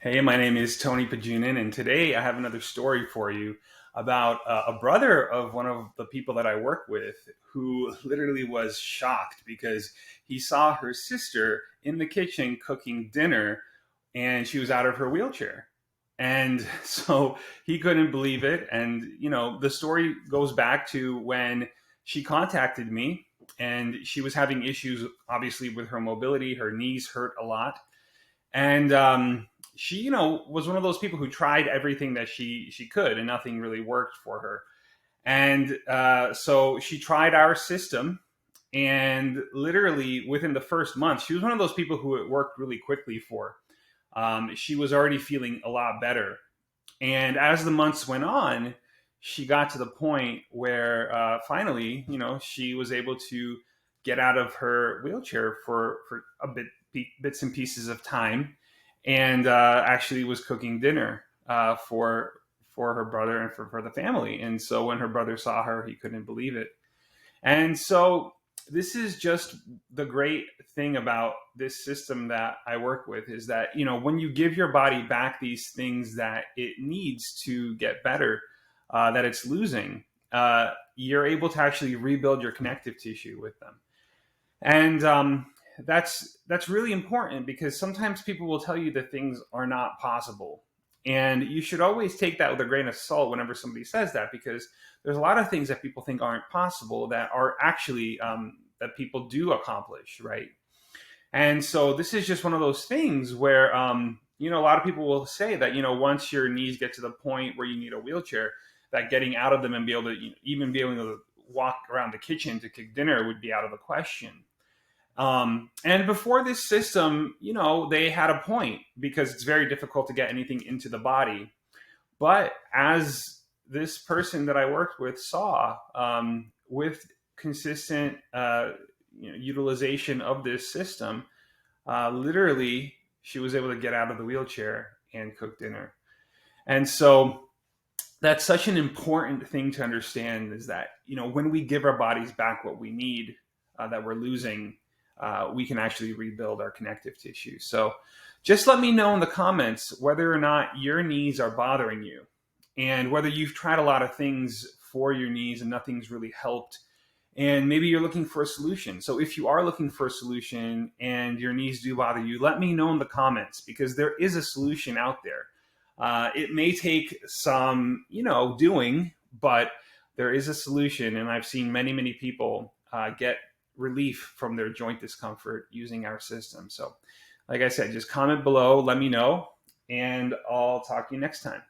Hey, my name is Tony Pajunin, and today I have another story for you about a brother of one of the people that I work with who literally was shocked because he saw her sister in the kitchen cooking dinner and she was out of her wheelchair. And so he couldn't believe it. And, the story goes back to when she contacted me and she was having issues, obviously, with her mobility. Her knees hurt a lot and she was one of those people who tried everything that she could and nothing really worked for her. And so she tried our system, and literally within the first month she was one of those people who it worked really quickly for. She was already feeling a lot better, and as the months went on she got to the point where finally she was able to get out of her wheelchair for a bits and pieces of time, and actually was cooking dinner for her brother and for the family. And so when her brother saw her, he couldn't believe it. And so this is just the great thing about this system that I work with is that, when you give your body back these things that it needs to get better, that it's losing, you're able to actually rebuild your connective tissue with them. And that's really important because sometimes people will tell you that things are not possible. And you should always take that with a grain of salt whenever somebody says that, because there's a lot of things that people think aren't possible that are actually that people do accomplish, right? And so this is just one of those things where a lot of people will say that once your knees get to the point where you need a wheelchair, that getting out of them and be able to even be able to walk around the kitchen to cook dinner would be out of the question. And before this system, they had a point because it's very difficult to get anything into the body. But as this person that I worked with saw, with consistent utilization of this system, literally she was able to get out of the wheelchair and cook dinner. And so that's such an important thing to understand, is that when we give our bodies back what we need, that we're losing, we can actually rebuild our connective tissue. So just let me know in the comments whether or not your knees are bothering you and whether you've tried a lot of things for your knees and nothing's really helped. And maybe you're looking for a solution. So if you are looking for a solution and your knees do bother you, let me know in the comments, because there is a solution out there. It may take some, doing, but there is a solution. And I've seen many, many people get relief from their joint discomfort using our system. So, like I said, just comment below, let me know, and I'll talk to you next time.